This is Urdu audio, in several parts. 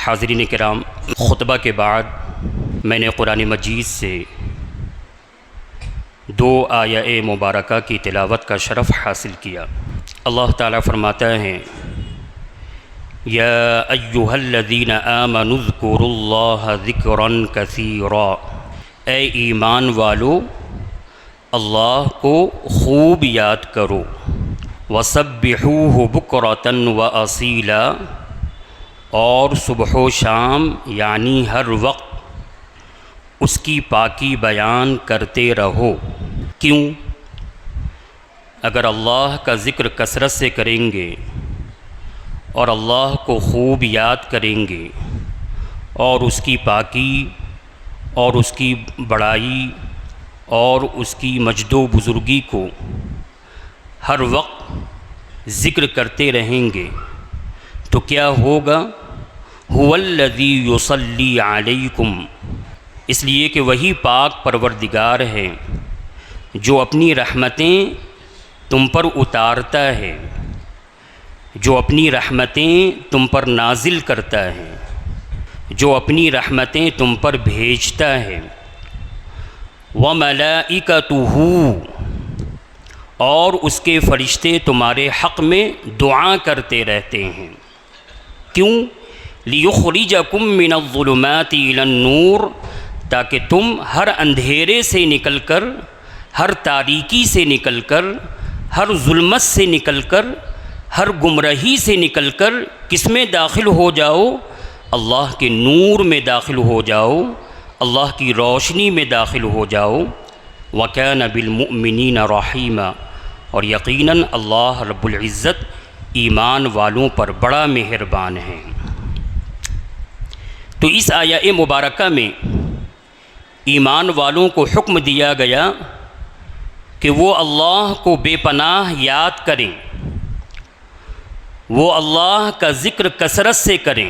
حاضرین کرام، خطبہ کے بعد میں نے قرآن مجید سے 2 آیہ مبارکہ کی تلاوت کا شرف حاصل کیا۔ اللہ تعالیٰ فرماتا ہے، یا ایھا الذین آمنوا اذکروا اللہ ذکرا کثیرا، اے ایمان والو اللہ کو خوب یاد کرو، وسبحوہ بکرۃ واصیلا، اور صبح و شام یعنی ہر وقت اس کی پاکی بیان کرتے رہو۔ کیوں؟ اگر اللہ کا ذکر کثرت سے کریں گے اور اللہ کو خوب یاد کریں گے اور اس کی پاکی اور اس کی بڑائی اور اس کی مجد و بزرگی کو ہر وقت ذکر کرتے رہیں گے تو کیا ہوگا؟ هو الذی یصلی علیکم، اس لیے کہ وہی پاک پروردگار ہے جو اپنی رحمتیں تم پر اتارتا ہے، جو اپنی رحمتیں تم پر نازل کرتا ہے، جو اپنی رحمتیں تم پر بھیجتا ہے۔ وملائکتہ، اور اس کے فرشتے تمہارے حق میں دعا کرتے رہتے ہیں۔ کیوں؟ لیخرجکم من الظلمات الی النور، تاکہ تم ہر اندھیرے سے نکل کر، ہر تاریکی سے نکل کر، ہر ظلمت سے نکل کر، ہر گمراہی سے نکل کر کس میں داخل ہو جاؤ؟ اللہ کے نور میں داخل ہو جاؤ، اللہ کی روشنی میں داخل ہو جاؤ۔ وَكَانَ بِالْمُؤْمِنِينَ رَحِيمًا، اور یقیناً اللہ رب العزت ایمان والوں پر بڑا مہربان ہے۔ تو اس آیہ مبارکہ میں ایمان والوں کو حکم دیا گیا کہ وہ اللہ کو بے پناہ یاد کریں، وہ اللہ کا ذکر کثرت سے کریں،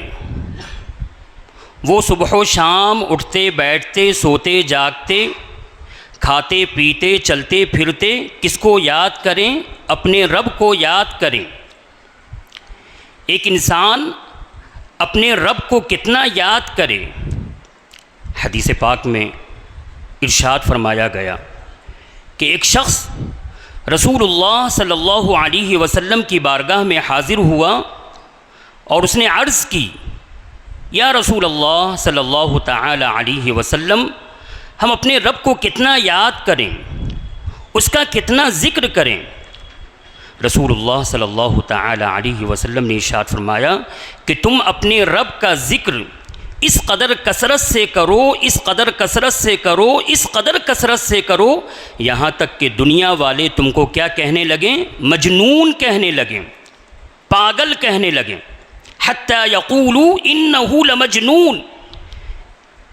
وہ صبح و شام اٹھتے بیٹھتے سوتے جاگتے کھاتے پیتے چلتے پھرتے کس کو یاد کریں؟ اپنے رب کو یاد کریں۔ ایک انسان اپنے رب کو کتنا یاد کرے؟ حدیث پاک میں ارشاد فرمایا گیا کہ ایک شخص رسول اللہ صلی اللہ علیہ وسلم کی بارگاہ میں حاضر ہوا اور اس نے عرض کی، یا رسول اللہ صلی اللہ تعالی علیہ وسلم، ہم اپنے رب کو کتنا یاد کریں، اس کا کتنا ذکر کریں؟ رسول اللہ صلی اللہ تعالی علیہ وسلم نے ارشاد فرمایا کہ تم اپنے رب کا ذکر اس قدر کثرت سے کرو، اس قدر کثرت سے کرو، اس قدر کثرت سے کرو، یہاں تک کہ دنیا والے تم کو کیا کہنے لگیں؟ مجنون کہنے لگیں، پاگل کہنے لگیں۔ حتی یقولوا انہ لمجنون،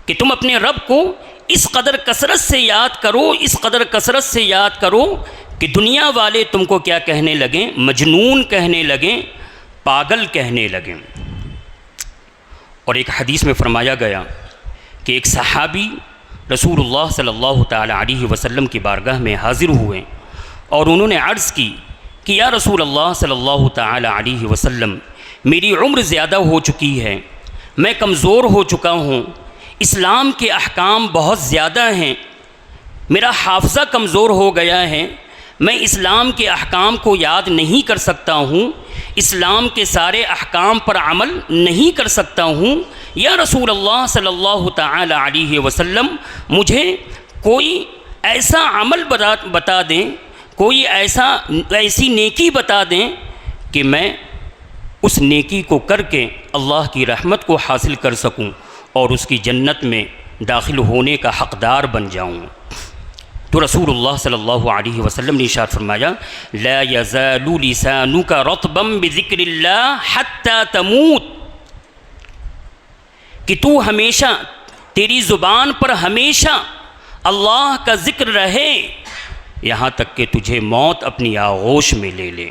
کہ تم اپنے رب کو اس قدر کثرت سے یاد کرو، اس قدر کثرت سے یاد کرو کہ دنیا والے تم کو کیا کہنے لگیں؟ مجنون کہنے لگیں، پاگل کہنے لگیں۔ اور ایک حدیث میں فرمایا گیا کہ ایک صحابی رسول اللہ صلی اللہ تعالی علیہ وسلم کی بارگاہ میں حاضر ہوئے اور انہوں نے عرض کی کہ یا رسول اللہ صلی اللہ تعالی علیہ وسلم، میری عمر زیادہ ہو چکی ہے، میں کمزور ہو چکا ہوں، اسلام کے احکام بہت زیادہ ہیں، میرا حافظہ کمزور ہو گیا ہے، میں اسلام کے احکام کو یاد نہیں کر سکتا ہوں، اسلام کے سارے احکام پر عمل نہیں کر سکتا ہوں، یا رسول اللہ صلی اللہ تعالی علیہ وسلم، مجھے کوئی ایسا عمل بتا دیں، کوئی ایسی نیکی بتا دیں کہ میں اس نیکی کو کر کے اللہ کی رحمت کو حاصل کر سکوں اور اس کی جنت میں داخل ہونے کا حقدار بن جاؤں۔ تو رسول اللہ صلی اللہ علیہ وسلم نے ارشاد فرمایا، لا یزال لسانک رطبا بذکر اللہ حتی تموت، کہ تو ہمیشہ، تیری زبان پر ہمیشہ اللہ کا ذکر رہے یہاں تک کہ تجھے موت اپنی آغوش میں لے لے۔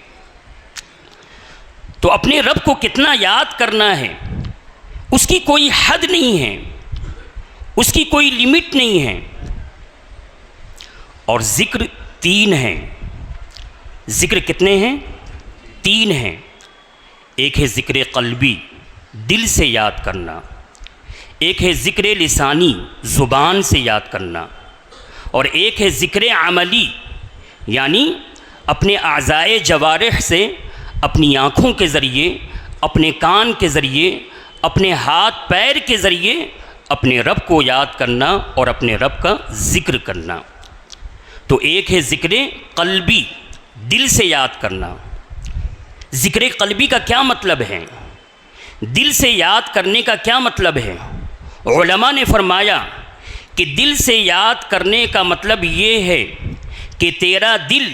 تو اپنے رب کو کتنا یاد کرنا ہے، اس کی کوئی حد نہیں ہے، اس کی کوئی لمٹ نہیں ہے۔ اور ذکر 3 ہیں، ذکر کتنے ہیں؟ 3 ہیں۔ ایک ہے ذکر قلبی، دل سے یاد کرنا، ایک ہے ذکر لسانی زبان سے یاد کرنا، اور ایک ہے ذکر عملی یعنی اپنے اعضائے جوارح سے، اپنی آنکھوں کے ذریعے، اپنے کان کے ذریعے، اپنے ہاتھ پیر کے ذریعے اپنے رب کو یاد کرنا اور اپنے رب کا ذکر کرنا۔ تو ایک ہے ذکر قلبی، دل سے یاد کرنا۔ ذکر قلبی کا کیا مطلب ہے؟ دل سے یاد کرنے کا کیا مطلب ہے؟ علماء نے فرمایا کہ دل سے یاد کرنے کا مطلب یہ ہے کہ تیرا دل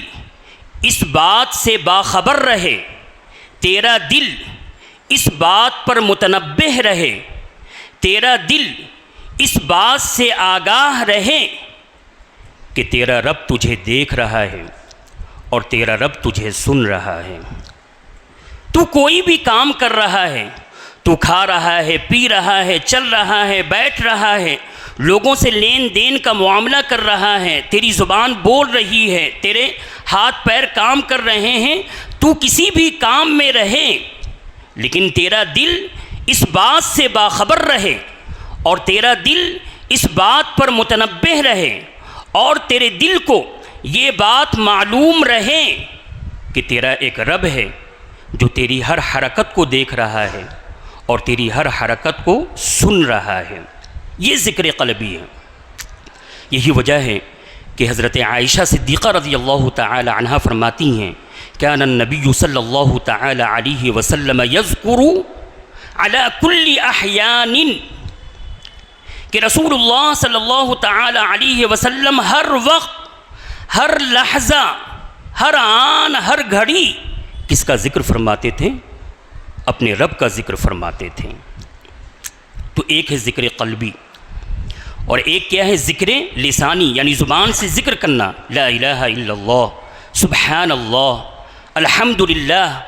اس بات سے باخبر رہے، تیرا دل اس بات پر متنبہ رہے، تیرا دل اس بات سے آگاہ رہے کہ تیرا رب تجھے دیکھ رہا ہے اور تیرا رب تجھے سن رہا ہے۔ تو کوئی بھی کام کر رہا ہے، تو کھا رہا ہے، پی رہا ہے، چل رہا ہے، بیٹھ رہا ہے، لوگوں سے لین دین کا معاملہ کر رہا ہے، تیری زبان بول رہی ہے، تیرے ہاتھ پیر کام کر رہے ہیں، تو کسی بھی کام میں رہے لیکن تیرا دل اس بات سے باخبر رہے اور تیرا دل اس بات پر متنبہ رہے اور تیرے دل کو یہ بات معلوم رہے کہ تیرا ایک رب ہے جو تیری ہر حرکت کو دیکھ رہا ہے اور تیری ہر حرکت کو سن رہا ہے۔ یہ ذکر قلبی ہے۔ یہی وجہ ہے کہ حضرت عائشہ صدیقہ رضی اللہ تعالی عنہا فرماتی ہیں کان النبی صلی اللہ تعالی علیہ وسلم یذکر علی کل احیان، کہ رسول اللہ صلی اللہ تعالی علیہ وسلم ہر وقت، ہر لحظہ، ہر آن، ہر گھڑی کس کا ذکر فرماتے تھے؟ اپنے رب کا ذکر فرماتے تھے۔ تو ایک ہے ذکر قلبی اور ایک کیا ہے؟ ذکر لسانی یعنی زبان سے ذکر کرنا، لا الہ الا اللہ، سبحان اللہ، الحمدللہ،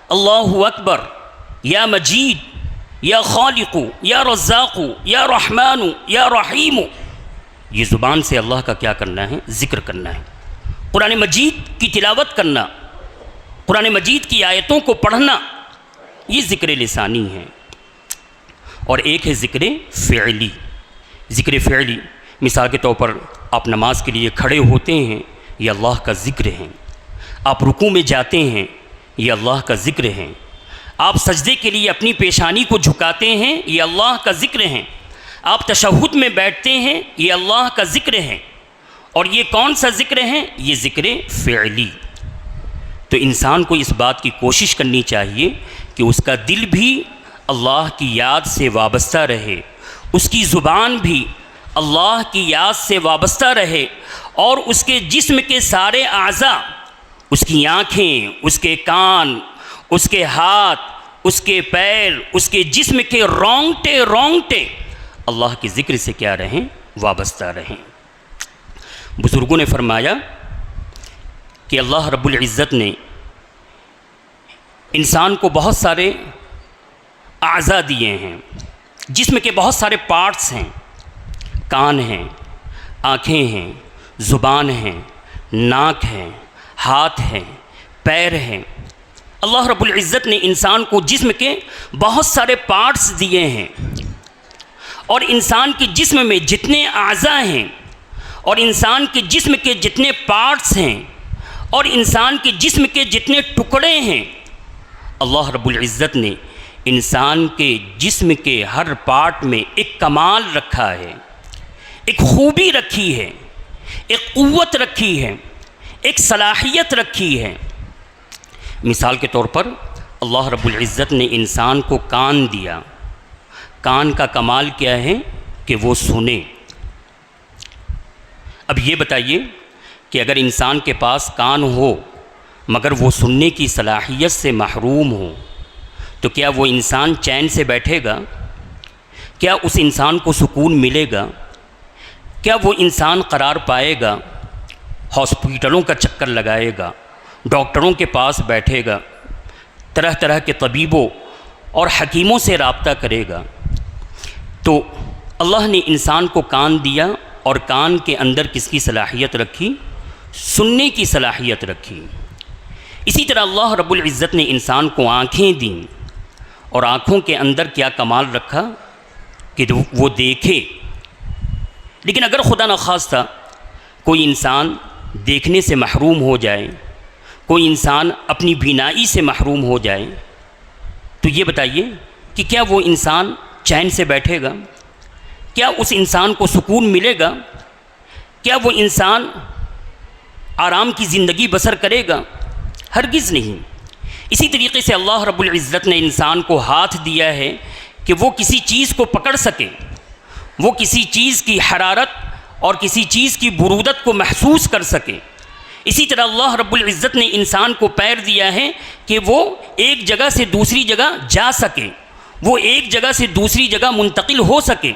اللہ اکبر، یا مجید، یا خالق، یا رزاق، یا رحمان، یا رحیم۔ یہ زبان سے اللہ کا کیا کرنا ہے؟ ذکر کرنا ہے۔ قرآن مجید کی تلاوت کرنا، قرآن مجید کی آیتوں کو پڑھنا، یہ ذکر لسانی ہے۔ اور ایک ہے ذکر فعلی۔ ذکر فعلی مثال کے طور پر آپ نماز کے لیے کھڑے ہوتے ہیں، یہ اللہ کا ذکر ہے۔ آپ رکوع میں جاتے ہیں، یہ اللہ کا ذکر ہے۔ آپ سجدے کے لیے اپنی پیشانی کو جھکاتے ہیں، یہ اللہ کا ذکر ہے۔ آپ تشہد میں بیٹھتے ہیں، یہ اللہ کا ذکر ہے۔ اور یہ کون سا ذکر ہے؟ یہ ذکر فعلی۔ تو انسان کو اس بات کی کوشش کرنی چاہیے کہ اس کا دل بھی اللہ کی یاد سے وابستہ رہے، اس کی زبان بھی اللہ کی یاد سے وابستہ رہے، اور اس کے جسم کے سارے اعضاء، اس کی آنکھیں، اس کے کان، اس کے ہاتھ، اس کے پیر، اس کے جسم کے رونگٹے اللہ کے ذکر سے کیا رہیں؟ وابستہ رہیں۔ بزرگوں نے فرمایا کہ اللہ رب العزت نے انسان کو بہت سارے اعضاء دیے ہیں، جسم کے بہت سارے پارٹس ہیں، کان ہیں، آنکھیں ہیں، زبان ہیں، ناک ہے، ہاتھ ہیں، پیر ہیں۔ اللہ رب العزت نے انسان کو جسم کے بہت سارے پارٹس دیے ہیں، اور انسان کے جسم میں جتنے اعضاء ہیں اور انسان کے جسم کے جتنے پارٹس ہیں اور انسان کے جسم کے جتنے ٹکڑے ہیں، اللہ رب العزت نے انسان کے جسم کے ہر پارٹ میں ایک کمال رکھا ہے، ایک خوبی رکھی ہے، ایک قوت رکھی ہے، ایک صلاحیت رکھی ہے۔ مثال کے طور پر اللہ رب العزت نے انسان کو کان دیا۔ کان کا کمال کیا ہے؟ کہ وہ سنے۔ اب یہ بتائیے کہ اگر انسان کے پاس کان ہو مگر وہ سننے کی صلاحیت سے محروم ہو تو کیا وہ انسان چین سے بیٹھے گا؟ کیا اس انسان کو سکون ملے گا؟ کیا وہ انسان قرار پائے گا؟ ہاسپٹلوں کا چکر لگائے گا، ڈاکٹروں کے پاس بیٹھے گا، طرح طرح کے طبیبوں اور حکیموں سے رابطہ کرے گا۔ تو اللہ نے انسان کو کان دیا، اور کان کے اندر کس کی صلاحیت رکھی؟ سننے کی صلاحیت رکھی۔ اسی طرح اللہ رب العزت نے انسان کو آنکھیں دیں، اور آنکھوں کے اندر کیا کمال رکھا کہ وہ دیکھے. لیکن اگر خدا نخواستہ کوئی انسان دیکھنے سے محروم ہو جائے، کوئی انسان اپنی بینائی سے محروم ہو جائے، تو یہ بتائیے کہ کیا وہ انسان چین سے بیٹھے گا؟ کیا اس انسان کو سکون ملے گا؟ کیا وہ انسان آرام کی زندگی بسر کرے گا؟ ہرگز نہیں. اسی طریقے سے اللہ رب العزت نے انسان کو ہاتھ دیا ہے کہ وہ کسی چیز کو پکڑ سکے، وہ کسی چیز کی حرارت اور کسی چیز کی برودت کو محسوس کر سکے. اسی طرح اللہ رب العزت نے انسان کو پیر دیا ہے کہ وہ ایک جگہ سے دوسری جگہ جا سکے، وہ ایک جگہ سے دوسری جگہ منتقل ہو سکے.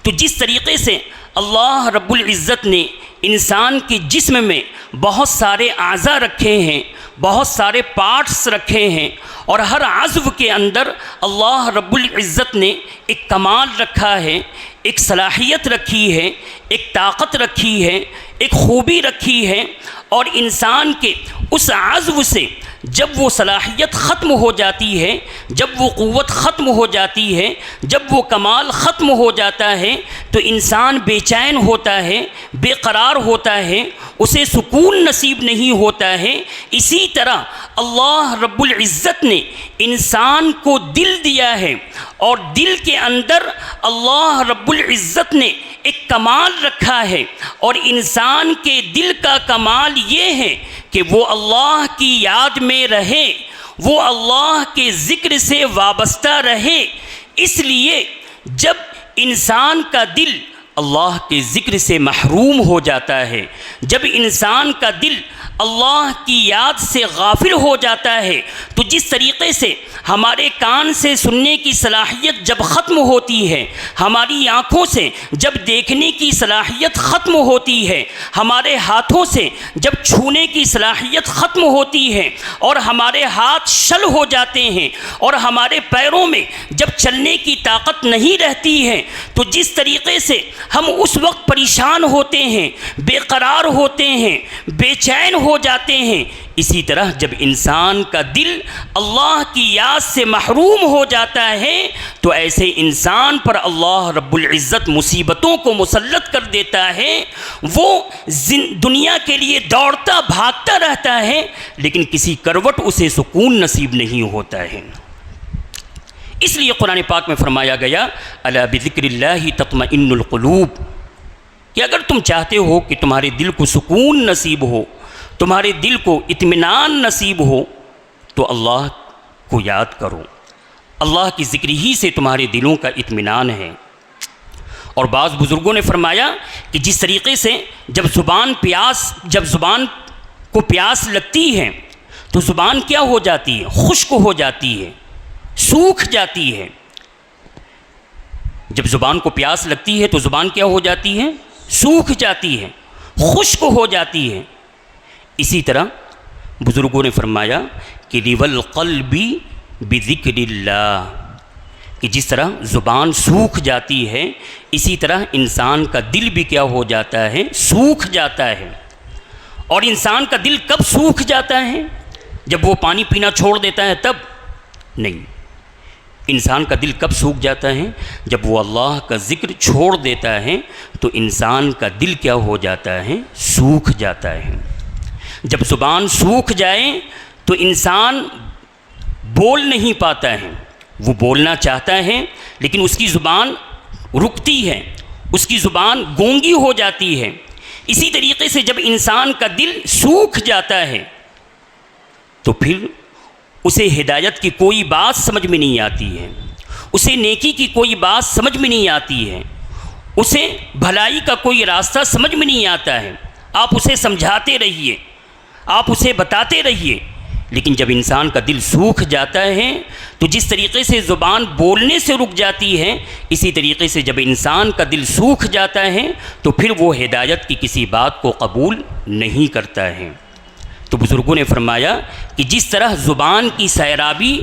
تو جس طریقے سے اللہ رب العزت نے انسان کے جسم میں بہت سارے اعضاء رکھے ہیں، بہت سارے پارٹس رکھے ہیں، اور ہر عضو کے اندر اللہ رب العزت نے ایک کمال رکھا ہے، ایک صلاحیت رکھی ہے، ایک طاقت رکھی ہے، ایک خوبی رکھی ہے. اور انسان کے اس عضو سے جب وہ صلاحیت ختم ہو جاتی ہے، جب وہ قوت ختم ہو جاتی ہے، جب وہ کمال ختم ہو جاتا ہے، تو انسان بے چین ہوتا ہے، بے قرار ہوتا ہے، اسے سکون نصیب نہیں ہوتا ہے. اسی طرح اللہ رب العزت نے انسان کو دل دیا ہے، اور دل کے اندر اللہ رب العزت نے ایک کمال رکھا ہے. اور انسان کے دل کا کمال یہ ہے کہ وہ اللہ کی یاد میں رہے، وہ اللہ کے ذکر سے وابستہ رہے. اس لیے جب انسان کا دل اللہ کے ذکر سے محروم ہو جاتا ہے، جب انسان کا دل اللہ کی یاد سے غافل ہو جاتا ہے، تو جس طریقے سے ہمارے کان سے سننے کی صلاحیت جب ختم ہوتی ہے، ہماری آنکھوں سے جب دیکھنے کی صلاحیت ختم ہوتی ہے، ہمارے ہاتھوں سے جب چھونے کی صلاحیت ختم ہوتی ہے، اور ہمارے ہاتھ شل ہو جاتے ہیں، اور ہمارے پیروں میں جب چلنے کی طاقت نہیں رہتی ہے، تو جس طریقے سے ہم اس وقت پریشان ہوتے ہیں، بے قرار ہوتے ہیں، بے چین ہو جاتے ہیں، اسی طرح جب انسان کا دل اللہ کی یاد سے محروم ہو جاتا ہے، تو ایسے انسان پر اللہ رب العزت مصیبتوں کو مسلط کر دیتا ہے. وہ دنیا کے لیے دوڑتا بھاگتا رہتا ہے، لیکن کسی کروٹ اسے سکون نصیب نہیں ہوتا ہے. اس لیے قرآن پاک میں فرمایا گیا الا بذکر اللہ تطمئن القلوب، کہ اگر تم چاہتے ہو کہ تمہارے دل کو سکون نصیب ہو، تمہارے دل کو اطمینان نصیب ہو، تو اللہ کو یاد کرو. اللہ کی ذکر ہی سے تمہارے دلوں کا اطمینان ہے. اور بعض بزرگوں نے فرمایا کہ جس طریقے سے جب زبان کو پیاس لگتی ہے تو زبان کیا ہو جاتی ہے؟ خشک ہو جاتی ہے، سوکھ جاتی ہے. جب زبان کو پیاس لگتی ہے تو زبان کیا ہو جاتی ہے؟ سوکھ جاتی ہے، خشک ہو جاتی ہے. اسی طرح بزرگوں نے فرمایا کہ لِوَالْقَلْبِ بِذِكْرِ اللَّهِ، کہ جس طرح زبان سوکھ جاتی ہے، اسی طرح انسان کا دل بھی کیا ہو جاتا ہے؟ سوکھ جاتا ہے. اور انسان کا دل کب سوکھ جاتا ہے؟ جب وہ پانی پینا چھوڑ دیتا ہے تب نہیں. انسان کا دل کب سوکھ جاتا ہے؟ جب وہ اللہ کا ذکر چھوڑ دیتا ہے تو انسان کا دل کیا ہو جاتا ہے؟ سوکھ جاتا ہے. جب زبان سوکھ جائے تو انسان بول نہیں پاتا ہے. وہ بولنا چاہتا ہے لیکن اس کی زبان رکتی ہے، اس کی زبان گونگی ہو جاتی ہے. اسی طریقے سے جب انسان کا دل سوکھ جاتا ہے تو پھر اسے ہدایت کی کوئی بات سمجھ میں نہیں آتی ہے، اسے نیکی کی کوئی بات سمجھ میں نہیں آتی ہے، اسے بھلائی کا کوئی راستہ سمجھ میں نہیں آتا ہے. آپ اسے سمجھاتے رہیے، آپ اسے بتاتے رہیے، لیکن جب انسان کا دل سوکھ جاتا ہے تو جس طریقے سے زبان بولنے سے رک جاتی ہے، اسی طریقے سے جب انسان کا دل سوکھ جاتا ہے تو پھر وہ ہدایت کی کسی بات کو قبول نہیں کرتا ہے. تو بزرگوں نے فرمایا کہ جس طرح زبان کی سیرابی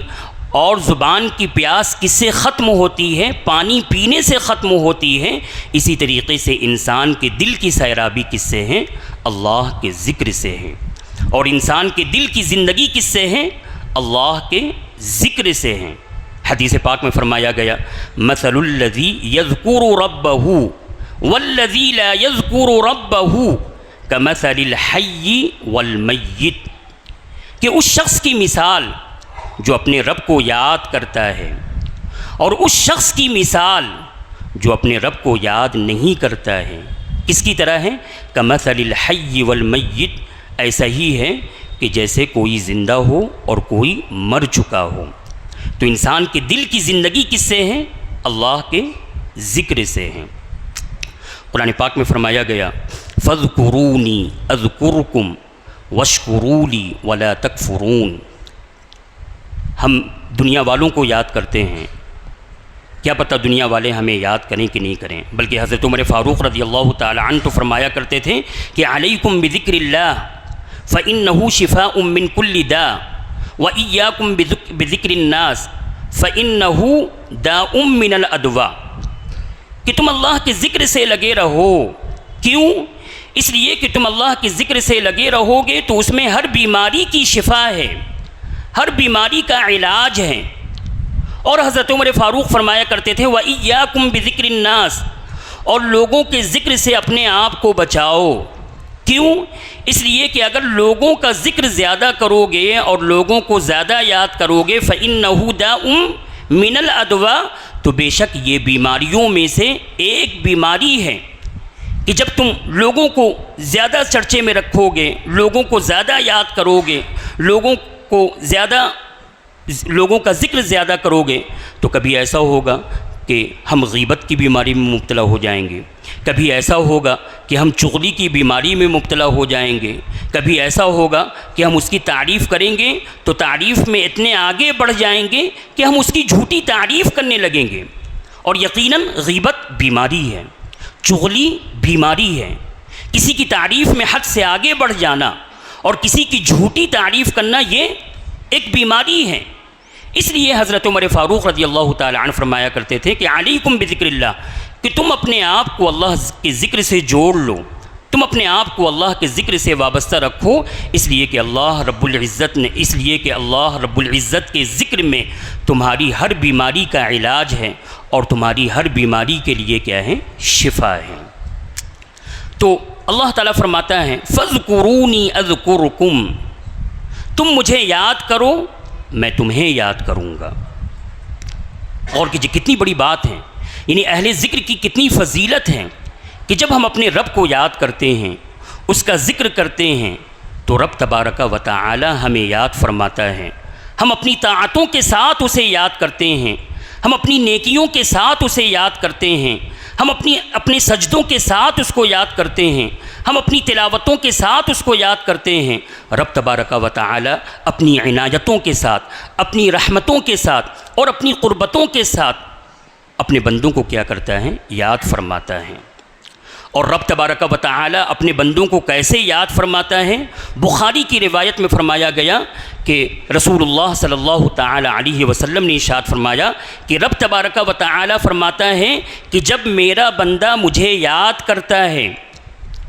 اور زبان کی پیاس کس سے ختم ہوتی ہے؟ پانی پینے سے ختم ہوتی ہے. اسی طریقے سے انسان کے دل کی سیرابی کس سے ہے؟ اللہ کے ذکر سے ہے. اور انسان کے دل کی زندگی کس سے ہے؟ اللہ کے ذکر سے ہے. حدیث پاک میں فرمایا گیا مثل الذی یذکر ربہ والذی لا یذکر ربہ کمثل الحی والمیت، کہ اس شخص کی مثال جو اپنے رب کو یاد کرتا ہے اور اس شخص کی مثال جو اپنے رب کو یاد نہیں کرتا ہے کس کی طرح ہے؟ کمثل الحی والمیت، ایسا ہی ہے کہ جیسے کوئی زندہ ہو اور کوئی مر چکا ہو۔ تو انسان کے دل کی زندگی کس سے ہے؟ اللہ کے ذکر سے ہے۔ قرآن پاک میں فرمایا گیا فاذکرونی اذکرکم واشکروا لی ولا تکفرون۔ ہم دنیا والوں کو یاد کرتے ہیں، کیا پتہ دنیا والے ہمیں یاد کریں کہ نہیں کریں، بلکہ حضرت عمر فاروق رضی اللہ تعالی عنہ تو فرمایا کرتے تھے کہ علیکم بذکر اللہ فإنہ شفاء من کل داء وإیاکم بذکر الناس فإنہ داء من الأدواء، کہ تم اللہ کے ذکر سے لگے رہو۔ کیوں؟ اس لیے کہ تم اللہ کے ذکر سے لگے رہو گے تو اس میں ہر بیماری کی شفا ہے، ہر بیماری کا علاج ہے۔ اور حضرت عمر فاروق فرمایا کرتے تھے وَإِيَّاكُمْ بِذِكْرِ النَّاسِ، اور لوگوں کے ذکر سے اپنے آپ کو بچاؤ۔ کیوں؟ اس لیے کہ اگر لوگوں کا ذکر زیادہ کرو گے اور لوگوں کو زیادہ یاد کرو گے فَإِنَّهُ دَاءٌ مِّنَ الْأَدْوَاءِ، تو بے شک یہ بیماریوں میں سے ایک بیماری ہے کہ جب تم لوگوں کو زیادہ چرچے میں رکھو گے، لوگوں کو زیادہ یاد کرو گے، لوگوں کا ذکر زیادہ کرو گے تو کبھی ایسا ہوگا کہ ہم غیبت کی بیماری میں مبتلا ہو جائیں گے، کبھی ایسا ہوگا کہ ہم چغلی کی بیماری میں مبتلا ہو جائیں گے، کبھی ایسا ہوگا کہ ہم اس کی تعریف کریں گے تو تعریف میں اتنے آگے بڑھ جائیں گے کہ ہم اس کی جھوٹی تعریف کرنے لگیں گے۔ اور یقیناً غیبت بیماری ہے، چغلی بیماری ہے، کسی کی تعریف میں حد سے آگے بڑھ جانا اور کسی کی جھوٹی تعریف کرنا یہ ایک بیماری ہے۔ اس لیے حضرت عمر فاروق رضی اللہ تعالی عنہ فرمایا کرتے تھے کہ علیکم بذکر اللہ، کہ تم اپنے آپ کو اللہ کے ذکر سے جوڑ لو، تم اپنے آپ کو اللہ کے ذکر سے وابستہ رکھو، اس لیے کہ اللہ رب العزت کے ذکر میں تمہاری ہر بیماری کا علاج ہے اور تمہاری ہر بیماری کے لیے کیا ہے؟ شفا ہے۔ تو اللہ تعالیٰ فرماتا ہے فاذکرونی اذکرکم، تم مجھے یاد کرو میں تمہیں یاد کروں گا۔ اور کہ کتنی بڑی بات ہے، یعنی اہل ذکر کی کتنی فضیلت ہے کہ جب ہم اپنے رب کو یاد کرتے ہیں، اس کا ذکر کرتے ہیں تو رب تبارک و تعالی ہمیں یاد فرماتا ہے۔ ہم اپنی طاعتوں کے ساتھ اسے یاد کرتے ہیں، ہم اپنی نیکیوں کے ساتھ اسے یاد کرتے ہیں، ہم اپنے سجدوں کے ساتھ اس کو یاد کرتے ہیں، ہم اپنی تلاوتوں کے ساتھ اس کو یاد کرتے ہیں۔ رب تبارک و تعالی اپنی عنایتوں کے ساتھ، اپنی رحمتوں کے ساتھ اور اپنی قربتوں کے ساتھ اپنے بندوں کو کیا کرتا ہے؟ یاد فرماتا ہے۔ اور رب تبارک و تعالی اپنے بندوں کو کیسے یاد فرماتا ہے؟ بخاری کی روایت میں فرمایا گیا کہ رسول اللہ صلی اللہ تعالی علیہ وسلم نے ارشاد فرمایا کہ رب تبارک و تعالی فرماتا ہے کہ جب میرا بندہ مجھے یاد کرتا ہے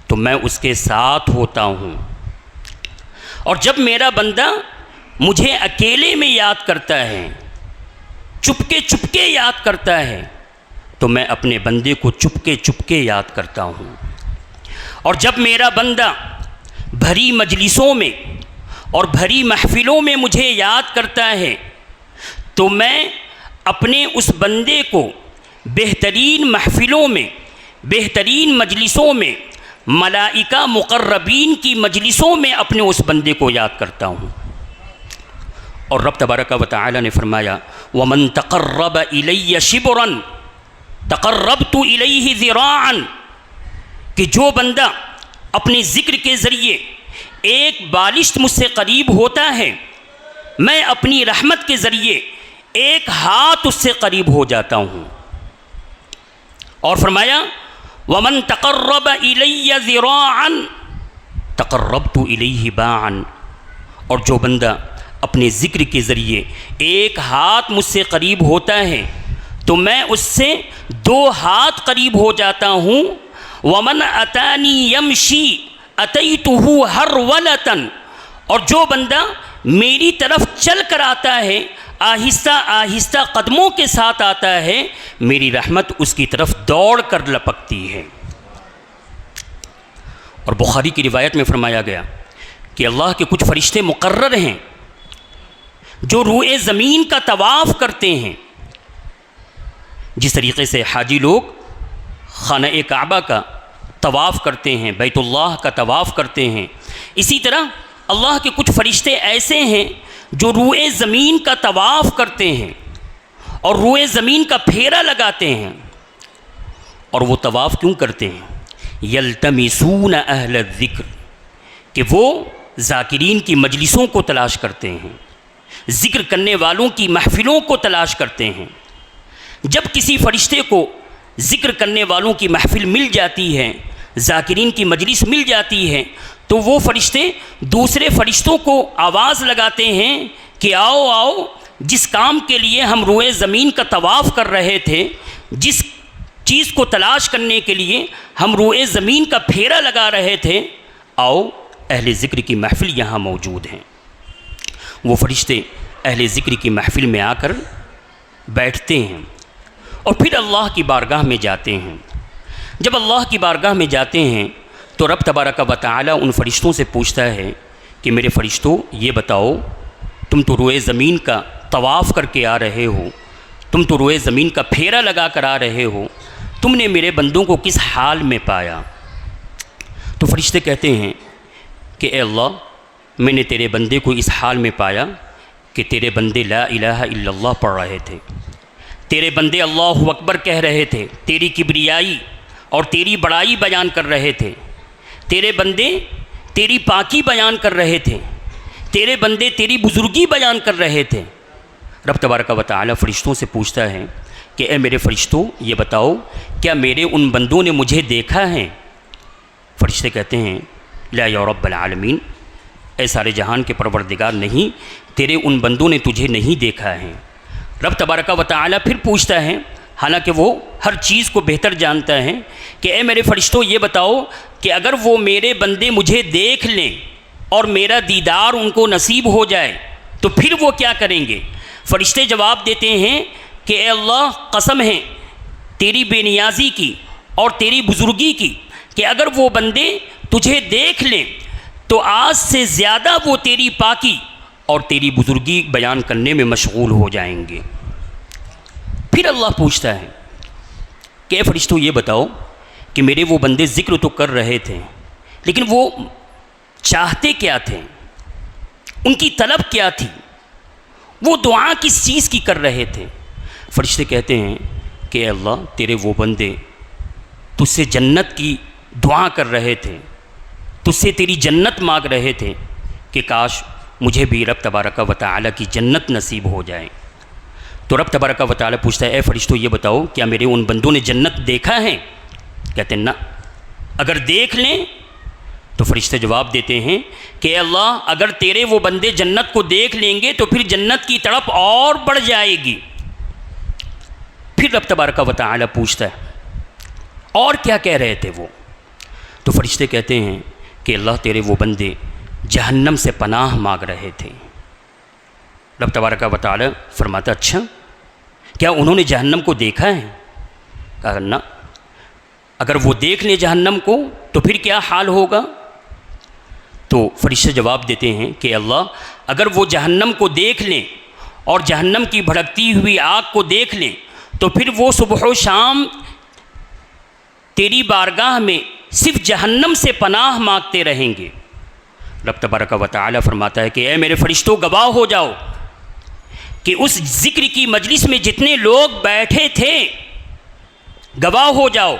تو میں اس کے ساتھ ہوتا ہوں، اور جب میرا بندہ مجھے اکیلے میں یاد کرتا ہے، چپکے چپکے یاد کرتا ہے، تو میں اپنے بندے کو چپکے چپکے یاد کرتا ہوں۔ اور جب میرا بندہ بھری مجلسوں میں اور بھری محفلوں میں مجھے یاد کرتا ہے تو میں اپنے اس بندے کو بہترین محفلوں میں، بہترین مجلسوں میں، ملائکہ مقربین کی مجلسوں میں اپنے اس بندے کو یاد کرتا ہوں۔ اور رب تبارک و تعالی نے فرمایا وَمَن تَقَرَّبَ إِلَيَّ شِبْرًا تقربت الیہ ذراعا، کہ جو بندہ اپنے ذکر کے ذریعے ایک بالشت مجھ سے قریب ہوتا ہے، میں اپنی رحمت کے ذریعے ایک ہاتھ اس سے قریب ہو جاتا ہوں۔ اور فرمایا وَمَن تَقَرَّبَ إِلَيَّ ذِرَاعًا تَقَرَّبْتُ إِلَيْهِ بَاعًا، اور جو بندہ اپنے ذکر کے ذریعے ایک ہاتھ مجھ سے قریب ہوتا ہے تو میں اس سے 2 ہاتھ قریب ہو جاتا ہوں۔ وَمَنْ أَتَانِي يَمْشِي أَتَيْتُهُ هَرْوَلَةً، اور جو بندہ میری طرف چل کر آتا ہے آہستہ آہستہ قدموں کے ساتھ آتا ہے، میری رحمت اس کی طرف دوڑ کر لپکتی ہے۔ اور بخاری کی روایت میں فرمایا گیا کہ اللہ کے کچھ فرشتے مقرر ہیں جو روئے زمین کا طواف کرتے ہیں۔ جس طریقے سے حاجی لوگ خانہ کعبہ کا طواف کرتے ہیں، بیت اللہ کا طواف کرتے ہیں، اسی طرح اللہ کے کچھ فرشتے ایسے ہیں جو روئے زمین کا طواف کرتے ہیں اور روئے زمین کا پھیرا لگاتے ہیں۔ اور وہ طواف کیوں کرتے ہیں؟ یلتمسون اہل الذکر، کہ وہ ذاکرین کی مجلسوں کو تلاش کرتے ہیں، ذکر کرنے والوں کی محفلوں کو تلاش کرتے ہیں۔ جب کسی فرشتے کو ذکر کرنے والوں کی محفل مل جاتی ہے، ذاکرین کی مجلس مل جاتی ہے، تو وہ فرشتے دوسرے فرشتوں کو آواز لگاتے ہیں کہ آؤ آؤ، جس کام کے لیے ہم روئے زمین کا طواف کر رہے تھے، جس چیز کو تلاش کرنے کے لیے ہم روئے زمین کا پھیرا لگا رہے تھے، آؤ اہل ذکر کی محفل یہاں موجود ہیں۔ وہ فرشتے اہل ذکر کی محفل میں آ کر بیٹھتے ہیں اور پھر اللہ کی بارگاہ میں جاتے ہیں۔ جب اللہ کی بارگاہ میں جاتے ہیں تو رب تبارک و تعالی ان فرشتوں سے پوچھتا ہے کہ میرے فرشتوں یہ بتاؤ، تم تو روئے زمین کا طواف کر کے آ رہے ہو، تم تو روئے زمین کا پھیرا لگا کر آ رہے ہو، تم نے میرے بندوں کو کس حال میں پایا؟ تو فرشتے کہتے ہیں کہ اے اللہ، میں نے تیرے بندے کو اس حال میں پایا کہ تیرے بندے لا الہ الا اللہ پڑھ رہے تھے، تیرے بندے اللہ اکبر کہہ رہے تھے، تیری کبریائی اور تیری بڑائی بیان کر رہے تھے، تیرے بندے تیری پاکی بیان کر رہے تھے، تیرے بندے تیری بزرگی بیان کر رہے تھے۔ رب تبارک و تعالی فرشتوں سے پوچھتا ہے کہ اے میرے فرشتوں یہ بتاؤ، کیا میرے ان بندوں نے مجھے دیکھا ہے؟ فرشتے کہتے ہیں لا یا رب العالمین، اے سارے جہان کے پروردگار، نہیں، تیرے ان بندوں نے تجھے نہیں دیکھا ہے۔ رب تبارک و تعالی پھر پوچھتا ہے، حالانکہ وہ ہر چیز کو بہتر جانتا ہے، کہ اے میرے فرشتوں یہ بتاؤ کہ اگر وہ میرے بندے مجھے دیکھ لیں اور میرا دیدار ان کو نصیب ہو جائے تو پھر وہ کیا کریں گے؟ فرشتے جواب دیتے ہیں کہ اے اللہ، قسم ہے تیری بے نیازی کی اور تیری بزرگی کی کہ اگر وہ بندے تجھے دیکھ لیں تو آج سے زیادہ وہ تیری پاکی اور تیری بزرگی بیان کرنے میں مشغول ہو جائیں گے۔ پھر اللہ پوچھتا ہے کہ اے فرشتوں یہ بتاؤ کہ میرے وہ بندے ذکر تو کر رہے تھے، لیکن وہ چاہتے کیا تھے؟ ان کی طلب کیا تھی؟ وہ دعا کس چیز کی کر رہے تھے؟ فرشتے کہتے ہیں کہ اے اللہ، تیرے وہ بندے تجھ سے جنت کی دعا کر رہے تھے، تجھ سے تیری جنت مانگ رہے تھے کہ کاش مجھے بھی رب تبارک و تعالی کی جنت نصیب ہو جائے۔ تو رب تبارک و تعالی پوچھتا ہے اے فرشتوں یہ بتاؤ کیا میرے ان بندوں نے جنت دیکھا ہے؟ کہتے ہیں نہ، اگر دیکھ لیں تو فرشتے جواب دیتے ہیں کہ اے اللہ، اگر تیرے وہ بندے جنت کو دیکھ لیں گے تو پھر جنت کی تڑپ اور بڑھ جائے گی۔ پھر رب تبارک و تعالی پوچھتا ہے اور کیا کہہ رہے تھے وہ؟ تو فرشتے کہتے ہیں کہ اللہ، تیرے وہ بندے جہنم سے پناہ مانگ رہے تھے۔ رب تبارک و تعالی فرماتا اچھا، کیا انہوں نے جہنم کو دیکھا ہے؟ کہا نہ، اگر وہ دیکھ لیں جہنم کو تو پھر کیا حال ہوگا؟ تو فرشتے جواب دیتے ہیں کہ اللہ، اگر وہ جہنم کو دیکھ لیں اور جہنم کی بھڑکتی ہوئی آگ کو دیکھ لیں تو پھر وہ صبح و شام تیری بارگاہ میں صرف جہنم سے پناہ مانگتے رہیں گے۔ رب تبارک و تعالی فرماتا ہے کہ اے میرے فرشتوں، گواہ ہو جاؤ کہ اس ذکر کی مجلس میں جتنے لوگ بیٹھے تھے، گواہ ہو جاؤ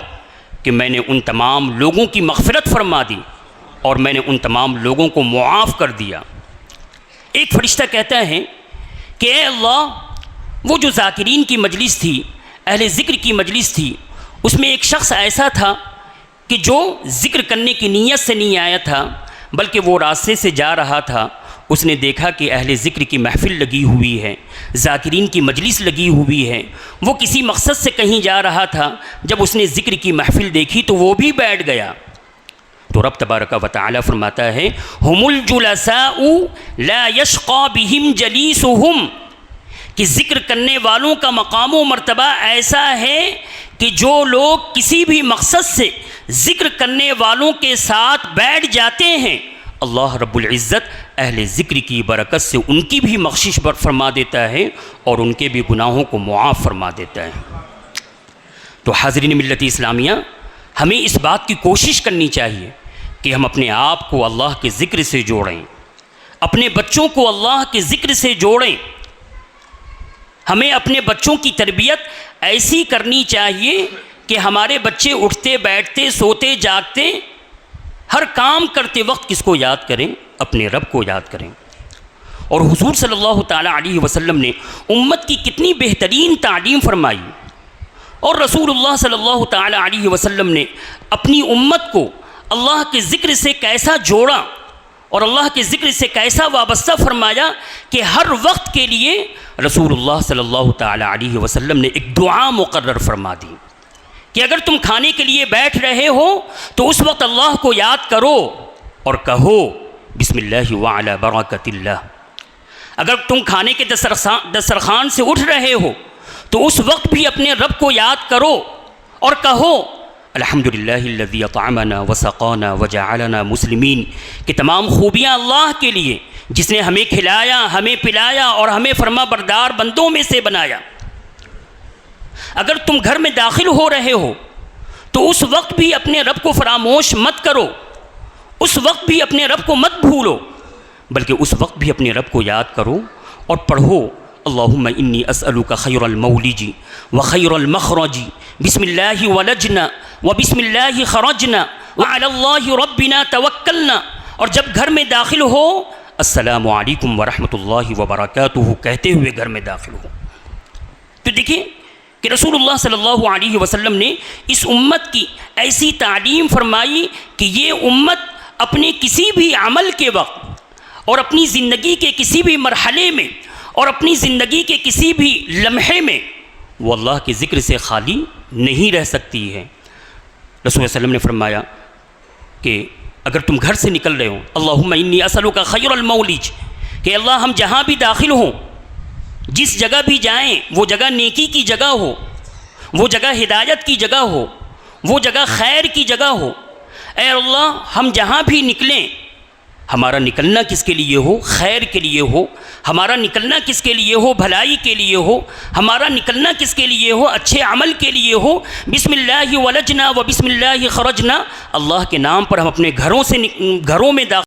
کہ میں نے ان تمام لوگوں کی مغفرت فرما دی اور میں نے ان تمام لوگوں کو معاف کر دیا۔ ایک فرشتہ کہتا ہے کہ اے اللہ، وہ جو ذاکرین کی مجلس تھی، اہل ذکر کی مجلس تھی، اس میں ایک شخص ایسا تھا کہ جو ذکر کرنے کی نیت سے نہیں آیا تھا، بلکہ وہ راستے سے جا رہا تھا، اس نے دیکھا کہ اہل ذکر کی محفل لگی ہوئی ہے، ذاکرین کی مجلس لگی ہوئی ہے، وہ کسی مقصد سے کہیں جا رہا تھا، جب اس نے ذکر کی محفل دیکھی تو وہ بھی بیٹھ گیا۔ تو رب تبارک و تعالی فرماتا ہے ہم الجلساء لا یشقی بہم جلیسہم، کہ ذکر کرنے والوں کا مقام و مرتبہ ایسا ہے کہ جو لوگ کسی بھی مقصد سے ذکر کرنے والوں کے ساتھ بیٹھ جاتے ہیں، اللہ رب العزت اہل ذکر کی برکت سے ان کی بھی بخشش فرما دیتا ہے اور ان کے بھی گناہوں کو معاف فرما دیتا ہے۔ تو حاضرین ملت اسلامیہ، ہمیں اس بات کی کوشش کرنی چاہیے کہ ہم اپنے آپ کو اللہ کے ذکر سے جوڑیں، اپنے بچوں کو اللہ کے ذکر سے جوڑیں۔ ہمیں اپنے بچوں کی تربیت ایسی کرنی چاہیے کہ ہمارے بچے اٹھتے بیٹھتے سوتے جاگتے ہر کام کرتے وقت کس کو یاد کریں؟ اپنے رب کو یاد کریں۔ اور حضور صلی اللہ تعالیٰ علیہ وسلم نے امت کی کتنی بہترین تعلیم فرمائی، اور رسول اللہ صلی اللہ تعالیٰ علیہ وسلم نے اپنی امت کو اللہ کے ذکر سے کیسا جوڑا اور اللہ کے ذکر سے کیسا وابستہ فرمایا کہ ہر وقت کے لیے رسول اللہ صلی اللہ تعالیٰ علیہ وسلم نے ایک دعا مقرر فرما دی کہ اگر تم کھانے کے لیے بیٹھ رہے ہو تو اس وقت اللہ کو یاد کرو اور کہو بسم اللہ وعلی برکت اللہ۔ اگر تم کھانے کے دسترخوان سے اٹھ رہے ہو تو اس وقت بھی اپنے رب کو یاد کرو اور کہو الحمدللہ الذی اطعمنا وسقانا وجعلنا مسلمین، کہ تمام خوبیاں اللہ کے لیے جس نے ہمیں کھلایا، ہمیں پلایا اور ہمیں فرما بردار بندوں میں سے بنایا۔ اگر تم گھر میں داخل ہو رہے ہو تو اس وقت بھی اپنے رب کو فراموش مت کرو، اس وقت بھی اپنے رب کو مت بھولو، بلکہ اس وقت بھی اپنے رب کو یاد کرو اور پڑھو اللہم انی اسألک خیر المولج وخیر المخرج بسم اللہ ولجنا وبسم اللہ خرجنا وعلی اللہ ربنا توکلنا، اور جب گھر میں داخل ہو السلام علیکم ورحمۃ اللہ وبرکاتہ کہتے ہوئے گھر میں داخل ہو۔ تو دیکھیں کہ رسول اللہ صلی اللہ علیہ وسلم نے اس امت کی ایسی تعلیم فرمائی کہ یہ امت اپنے کسی بھی عمل کے وقت اور اپنی زندگی کے کسی بھی مرحلے میں اور اپنی زندگی کے کسی بھی لمحے میں وہ اللہ کے ذکر سے خالی نہیں رہ سکتی ہے۔ رسول اللہ علیہ وسلم نے فرمایا کہ اگر تم گھر سے نکل رہے ہو اللہم انی اسألک خیر المولج، کہ اللہ ہم جہاں بھی داخل ہوں، جس جگہ بھی جائیں وہ جگہ نیکی کی جگہ ہو، وہ جگہ ہدایت کی جگہ ہو، وہ جگہ خیر کی جگہ ہو۔ اے اللہ ہم جہاں بھی نکلیں ہمارا نکلنا کس کے لیے ہو؟ خیر کے لیے ہو۔ ہمارا نکلنا کس کے لیے ہو؟ بھلائی کے لیے ہو۔ ہمارا نکلنا کس کے لیے ہو؟ اچھے عمل کے لیے ہو۔ بسم اللہ ولجنا و بسم اللہ خرجنا، اللہ کے نام پر ہم اپنے گھروں میں داخل